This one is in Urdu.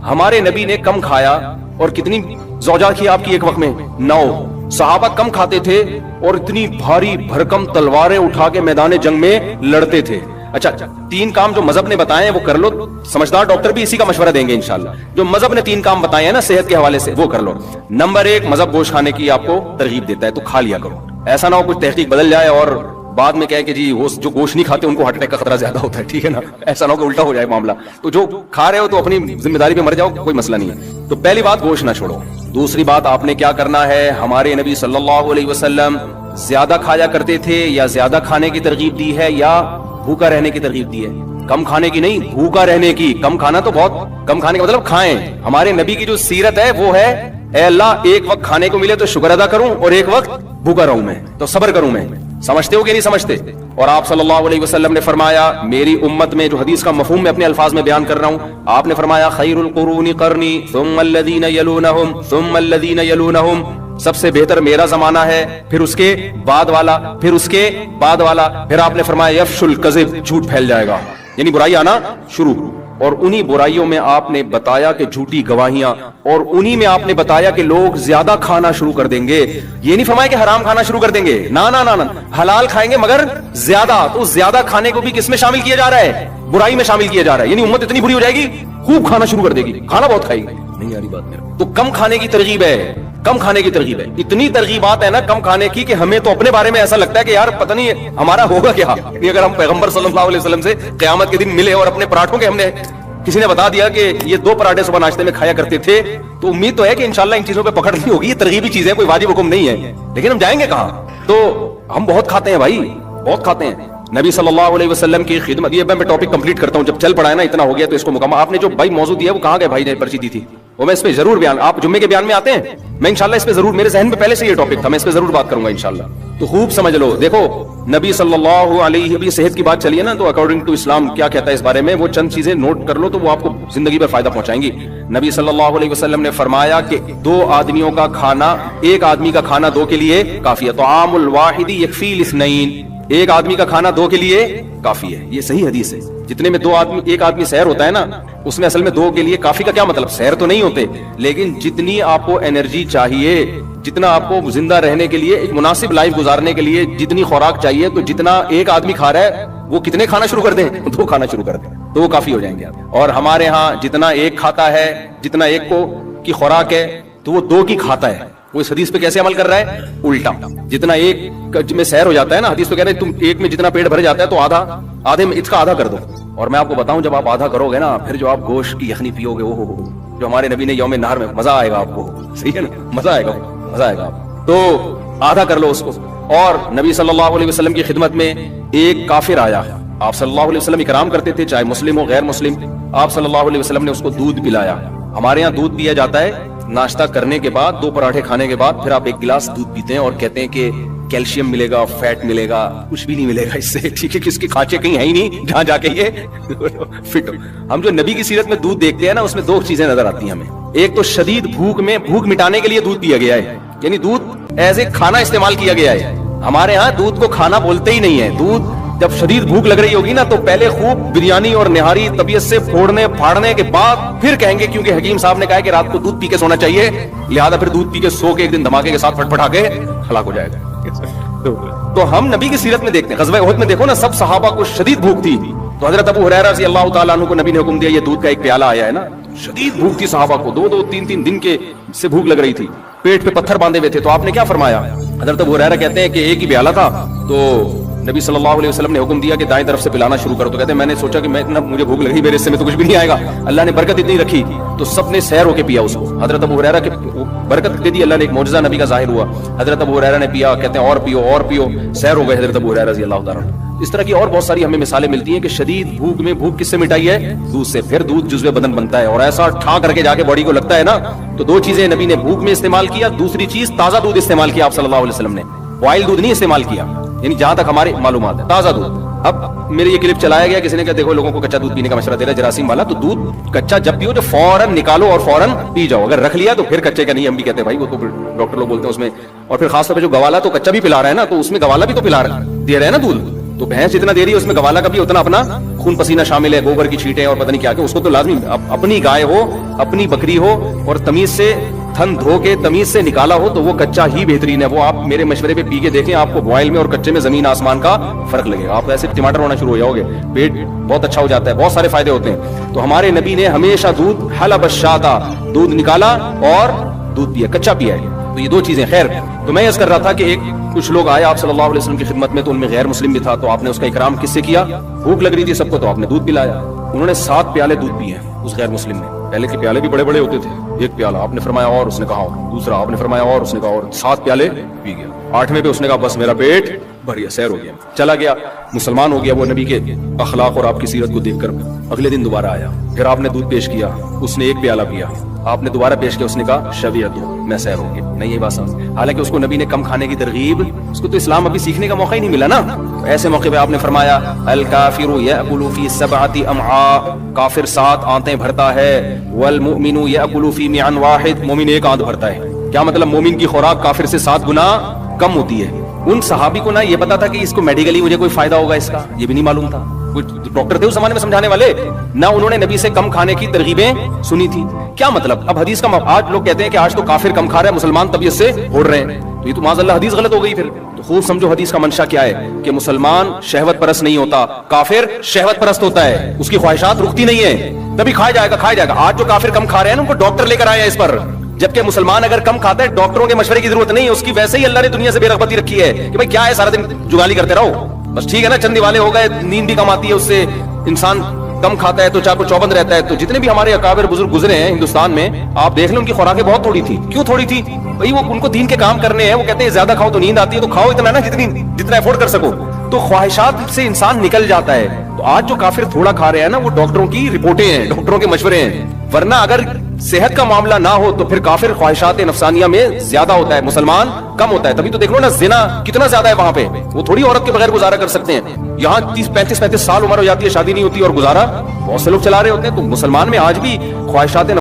ہمارے نبی نے کم کھایا، اور کتنی زوجات کی آپ کی ایک وقت میں؟ 9۔ صحابہ کم کھاتے تھے اور اتنی بھاری بھرکم تلواریں اٹھا کے میدان جنگ میں لڑتے تھے۔ اچھا 3 کام جو مذہب نے بتائے ہیں وہ کر لو، سمجھدار ڈاکٹر بھی اسی کا مشورہ دیں گے انشاءاللہ۔ جو مذہب نے 3 کام بتائے ہیں نا صحت کے حوالے سے، وہ کر لو۔ نمبر 1، مذہب گوشت کھانے کی آپ کو ترغیب دیتا ہے تو کھا لیا کرو، ایسا نہ ہو کچھ تحقیق بدل جائے اور بعد میں کہے کہ جی وہ جو گوشت نہیں کھاتے ان کو ہارٹ اٹیک کا خطرہ زیادہ ہوتا ہے، ٹھیک ہے نا، ایسا نہ ہو کہ الٹا ہو جائے معاملہ۔ تو جو کھا رہے ہو تو اپنی ذمہ داری پہ مر جاؤ، کوئی مسئلہ نہیں ہے۔ تو پہلی بات گوشت نہ چھوڑو۔ دوسری بات آپ نے کیا کرنا ہے، ہمارے نبی صلی اللہ علیہ وسلم زیادہ کھایا کرتے تھے یا زیادہ کھانے کی ترغیب دی ہے یا بھوکا رہنے کی ترغیب دی ہے؟ کم کھانے کی نہیں، بھوکا رہنے کی۔ کم کھانا تو بہت کم کھانے کا مطلب کھائیں۔ ہمارے نبی کی جو سیرت ہے وہ ہے اے اللہ ایک وقت کھانے کو ملے تو شکر ادا کروں اور ایک وقت بھوکا رہوں میں تو صبر کروں میں۔ سمجھتے ہو کہ نہیں سمجھتے؟ اور آپ صلی اللہ علیہ وسلم نے فرمایا، میری امت میں، جو حدیث کا مفہوم میں اپنے الفاظ میں بیان کر رہا ہوں، آپ نے فرمایا خیر القرون قرنی ثم الذین یلونہم ثم الذین یلونہم، سب سے بہتر میرا زمانہ ہے، پھر اس کے بعد والا، پھر اس کے بعد والا۔ پھر آپ نے فرمایا یفشو الکذب، جھوٹ پھیل جائے گا، یعنی برائی آنا شروع۔ اور انہی برائیوں میں آپ نے بتایا کہ جھوٹی گواہیاں، اور انہی میں آپ نے بتایا کہ لوگ زیادہ کھانا شروع کر دیں گے۔ یہ نہیں فرمایا کہ حرام کھانا شروع کر دیں گے، نا نا نا نا، حلال کھائیں گے مگر زیادہ۔ تو زیادہ کھانے کو بھی کس میں شامل کیا جا رہا ہے؟ برائی میں شامل کیا جا رہا ہے، یعنی امت اتنی بری ہو جائے گی خوب کھانا شروع کر دے گی، کھانا بہت کھائے گی۔ نہیں یاری بات میرا تو کم کھانے کی ترغیب ہے، کم کھانے کی ترغیب ہے۔ اتنی ترغیبات ہے نا کم کھانے کی کہ ہمیں تو اپنے بارے میں ایسا لگتا ہے کہ یار پتہ نہیں ہمارا ہوگا کیا، اگر ہم پیغمبر صلی اللہ علیہ وسلم سے قیامت کے دن ملے اور اپنے پراٹھوں کے ہم نے کسی نے بتا دیا کہ یہ 2 پراٹھے صبح ناشتے میں کھایا کرتے تھے، تو امید تو ہے کہ انشاءاللہ ان چیزوں پہ پکڑ نہیں ہوگی۔ یہ ترغیبی چیزیں، کوئی واجب حکم نہیں ہے، لیکن ہم جائیں گے کہاں؟ تو ہم بہت کھاتے ہیں بھائی، بہت کھاتے ہیں۔ نبی صلی اللہ علیہ وسلم کی خدمت، یہ میں ٹاپک کمپلیٹ کرتا ہوں، جب چل پڑا ہے نا اتنا ہو گیا تو اس کو مکمل۔ آپ نے جو بھائی موضوع دیا وہ کہاں گئے بھائی نے پرچی دی تھی؟ وہ میں اس پہ ضرور بیان، آپ جمعے کے بیان میں آتے ہیں، میں انشاءاللہ اس پہ ضرور، میرے ذہن میں پہلے سے یہ ٹاپک تھا، میں اس پہ ضرور بات کروں گا انشاءاللہ۔ تو خوب سمجھ لو، دیکھو نبی صلی اللہ علیہ، ابھی صحت کی بات چلی ہے نا، تو اکارڈنگ ٹو اسلام کیا کہتا ہے اس بارے میں، وہ چند چیزیں نوٹ کر لو تو وہ آپ کو زندگی پر فائدہ پہنچائیں گی۔ نبی صلی اللہ علیہ وسلم نے فرمایا کہ 2 آدمیوں کا کھانا، ایک آدمی کا کھانا 2 کے لیے کافی ہے۔ طعام الواحد یکفی الاثنین، ایک آدمی کا کھانا 2 کے لیے کافی ہے، یہ صحیح حدیث ہے۔ جتنے میں 2 آدمی، ایک آدمی سحر ہوتا ہے نا، اس میں اصل میں 2 کے لیے کافی کا کیا مطلب؟ سحر تو نہیں ہوتے، لیکن جتنی آپ کو انرجی چاہیے، جتنا آپ کو زندہ رہنے کے لیے، ایک مناسب لائف گزارنے کے لیے جتنی خوراک چاہیے، تو جتنا ایک آدمی کھا رہا ہے وہ کتنے کھانا شروع کر دیں؟ 2 کھانا شروع کر دیں تو وہ کافی ہو جائیں گے آپ۔ اور ہمارے ہاں جتنا ایک کھاتا ہے، جتنا ایک کو کی خوراک ہے تو وہ 2 کی کھاتا ہے۔ وہ اس حدیث پہ کیسے عمل کر رہا ہے؟ الٹا۔ جتنا ایک میں سحر ہو جاتا ہے نا، حدیث تو کہہ رہے ہیں تم ایک میں جتنا پیٹ بھر جاتا ہے تو آدھے میں اس کا آدھا کر دو۔ اور میں آپ کو بتاؤں جب آپ آدھا کرو گے نا، پھر جو آپ گوشت کی یخنی پیو گے، وہ جو ہمارے نبی نے یوم نہر میں، مزہ آئے گا آپ کو، صحیح ہے نا، مزہ آئے گا، مزہ آئے گا آپ۔ تو آدھا کر لو اس کو۔ اور نبی صلی اللہ علیہ وسلم کی خدمت میں ایک کافر آیا، آپ صلی اللہ علیہ وسلم اکرام کرتے تھے، چاہے مسلم ہو غیر مسلم۔ آپ صلی اللہ علیہ وسلم نے اس کو دودھ پلایا۔ ہمارے یہاں دودھ پیا جاتا ہے ناشتہ کرنے کے بعد، 2 پراٹھے کھانے کے بعد، پھر آپ 1 گلاس دودھ پیتے ہیں اور کہتے ہیں کہ کیلشیم ملے گا، فیٹ ملے گا، کچھ بھی نہیں ملے گا اس سے، ٹھیک ہے، کس کے کھانچے کہیں ہے ہی نہیں جہاں جا کے یہ فٹ ہو۔ ہم جو نبی کی سیرت میں دودھ دیکھتے ہیں نا، اس میں 2 چیزیں نظر آتی ہیں ہمیں۔ ایک تو شدید بھوک میں، بھوک مٹانے کے لیے دودھ پیا گیا ہے، یعنی دودھ ایز اے کھانا استعمال کیا گیا ہے۔ ہمارے ہاں دودھ کو کھانا بولتے ہی نہیں ہے۔ دودھ جب شدید بھوک لگ رہی ہوگی نا، تو پہلے خوب بریانی اور نہاری طبیعت سے پھوڑنے پھاڑنے کے بعد پھر کہیں گے، کیونکہ حکیم صاحب نے کہا ہے کہ رات کو دودھ پی کے سونا چاہیے، لہذا پھر دودھ پی کے سو کے ایک دن دھماکے کے ساتھ پھٹ پھٹا کے ہلاک ہو جائے گا۔ تو ہم نبی کی سیرت میں دیکھتے ہیں، غزوہ احد میں دیکھو نا، سب صحابہ کو شدید بھوک تھی، تو حضرت ابو ہریرہ رضی اللہ تعالیٰ عنہ کو نبی نے حکم دیا، یہ دودھ کا ایک پیالہ آیا ہے نا، شدید بھوک تھی صحابہ کو، 2 3 دن کے سے بھوک لگ رہی تھی، پیٹ پہ پتھر باندھے ہوئے تھے۔ تو آپ نے کیا فرمایا؟ حضرت ابو ہریرہ کہتے ہیں کہ ایک ہی پیالہ تھا، تو نبی صلی اللہ علیہ وسلم نے حکم دیا کہ دائیں طرف سے پلانا شروع کرو۔ تو کہتے ہیں میں نے سوچا کہ میں اتنا مجھے بھوک لگی، میرے حصے میں تو کچھ بھی نہیں آئے گا، اللہ نے برکت اتنی رکھی تو سب نے سیر ہو کے پیا اس کو۔ حضرت ابو ہریرہ کے برکت دے دی اللہ نے، ایک معجزہ نبی کا ظاہر ہوا۔ حضرت ابو ہریرہ نے پیا، کہتے ہیں اور پیو اور پیو، سیر ہو گئے حضرت ابو ہریرہ رضی اللہ تعالیٰ عنہ۔ اس طرح کی اور بہت ساری ہمیں مثالیں ملتی ہیں کہ شدید بھوک میں، بھوک کس سے مٹائی ہے؟ دودھ سے۔ پھر دودھ جزو بدن بنتا ہے اور ایسا ٹھا کر کے جا کے باڈی کو لگتا ہے نا۔ تو 2 چیزیں نبی نے بھوک میں استعمال کیا، دوسری چیز تازہ دودھ استعمال کیا آپ صلی اللہ علیہ وسلم نے، بوائل دودھ نہیں استعمال کیا، یعنی جہاں تک ہماری معلومات ہے تازہ دودھ۔ اب میرے یہ کلپ چلایا گیا، کسی نے کہا دیکھو لوگوں کو کچا دودھ پینے کا مشورہ دے رہا ہے جراثیم والا، تو دودھ کچا جب پیو تو فوراً نکالو اور فوراً پی جاؤ، اگر رکھ لیا تو پھر کچے کا نہیں، ہم بھی کہتے ہیں بھائی وہ تو ڈاکٹر لوگ بولتے ہیں اس میں، اور پھر خاص طور پہ جو گوالا تو کچا بھی پلا رہا ہے نا، تو اس میں گوالا بھی تو پلا رہا ہے، دے رہے ہیں نا دودھ، تو بھینس جتنا دے رہی ہے اس میں گوالا کا بھی اتنا اپنا خون پسینہ شامل ہے, گوبر کی چھینٹیں اور پتہ نہیں کیا کہ اس کو تو لازمی اپنی گائے ہو, اپنی بکری ہو اور تمیز سے تھن دھو کے تمیز سے نکالا ہو تو وہ کچا ہی بہترین ہے. وہ آپ میرے مشورے پہ پی کے دیکھیں, آپ کو بوائل میں اور کچے میں زمین آسمان کا فرق لگے گا. آپ ایسے ٹماٹر ہونا شروع ہو جاؤ گے, پیٹ بہت اچھا ہو جاتا ہے, بہت سارے فائدے ہوتے ہیں. تو ہمارے نبی نے ہمیشہ دودھ حلب الشاۃ, دودھ نکالا اور دودھ پیا, کچا پیا ہے. تو یہ دو چیزیں. خیر, تو میں یہ کر رہا تھا کہ کچھ لوگ آئے آپ صلی اللہ علیہ وسلم کی خدمت میں, تو ان میں غیر مسلم بھی تھا, تو آپ نے اس کا اکرام کس سے کیا؟ بھوک لگ رہی تھی سب کو تو آپ نے دودھ پلایا. انہوں نے 7 پیالے دودھ پیے اس غیر مسلم نے. پہلے کے پیالے بھی بڑے بڑے ہوتے تھے, ایک پیالہ آپ نے فرمایا اور اس نے کہا, دوسرا آپ نے فرمایا اور اس نے کہا, اور 7 پیالے پی گیا. 8ویں پہ اس نے کہا بس میرا پیٹ بھر گیا, سیر ہو گیا, چلا گیا, مسلمان ہو گیا. وہ نبی کے اخلاق اور آپ کی سیرت کو دیکھ کر اگلے دن دوبارہ آیا, پھر آپ نے دودھ پیش کیا, اس نے 1 پیالہ پیا, آپ نے دوبارہ پیش کیا, اس نے کہا شبیعت ہو, میں سیر ہو گیا. نہیں یہ بات سمجھ, حالانکہ اس کو نبی نے کم کھانے کی ترغیب, اس کو تو اسلام ابھی سیکھنے کا موقع ہی نہیں ملا نا. ایسے موقع پہ آپ نے فرمایا الکافر یأکل فی 7 امعاء, کافر 7 آنتیں بھرتا ہے, والمؤمن یأکل فی معن واحد, مومن 1 آنت بھرتا ہے. کیا مطلب؟ مومن کی خوراک کافر سے 7 گنا کم ہوتی ہے. ان صحابی کو نہ یہ پتا تھا کہ اس کو میڈیکلی مجھے کوئی فائدہ ہوگا, اس کا یہ بھی نہیں معلوم تھا. کوئی ڈاکٹر تھے اس زمانے میں سمجھانے والے نہ, انہوں نے نبی سے کم کھانے کی ترغیبیں سنی تھی. کیا مطلب؟ اب حدیث کا آج لوگ کہتے ہیں کہ آج تو کافر کم کھا رہا ہے, مسلمان طبیعت سے اڑ رہے ہیں, تو یہ تو معاذ اللہ حدیث غلط ہو گئی. پھر تو خوب سمجھو حدیث کا منشا کیا ہے, کہ مسلمان شہوت پرست نہیں ہوتا, کافر شہوت پرست ہوتا ہے. اس کی خواہشات رکتی نہیں ہے, تبھی کھایا جائے گا, کھایا جائے گا. آج جو کافر کم کھا رہے ہیں نا, ان کو ڈاکٹر لے کر آئے ہیں اس پر, جبکہ مسلمان اگر کم کھاتا ہے ڈاکٹروں کے مشورے کی ضرورت نہیں ہے. اس کی ویسے ہی اللہ نے دنیا سے بے رغبتی رکھی ہے کہ بھائی کیا ہے, سارا دن جگالی کرتے رہو بس, ٹھیک ہے نا, چند دیوالے ہو گئے, نیند بھی کم آتی ہے اس سے, انسان کم کھاتا ہے تو چاہے چوبند رہتا ہے. تو جتنے بھی ہمارے اکابر بزرگ گزرے ہیں ہندوستان میں, آپ دیکھ لیں ان کی خوراکیں بہت تھوڑی تھی. کیوں تھوڑی تھی بھائی؟ وہ ان کو دین کے کام کرنے ہیں, وہ کہتے ہیں زیادہ کھاؤ تو نیند آتی ہے, تو کھاؤ اتنا نا جتنا افورڈ کر سکو. تو خواہشات سے انسان نکل جاتا ہے. تو آج جو کافر تھوڑا کھا رہے ہیں نا, وہ ڈاکٹروں کی رپورٹیں ہیں, ڈاکٹروں کے مشورے ہیں. ورنہ اگر صحت کا معاملہ نہ ہو تو پھر کافر خواہشات نفسانیہ میں زیادہ ہوتا ہے, مسلمان کم ہوتا ہے. تبھی تو دیکھ لو نا, زنا کتنا زیادہ ہے وہاں پہ. وہ تھوڑی عورت کے بغیر گزارا کر سکتے ہیں, یہاں 30-35 سال عمر ہو جاتی ہے, شادی نہیں ہوتی اور گزارا بہت سے لوگ چلا رہے ہوتے ہیں. تو مسلمان میں آج بھی خواہشات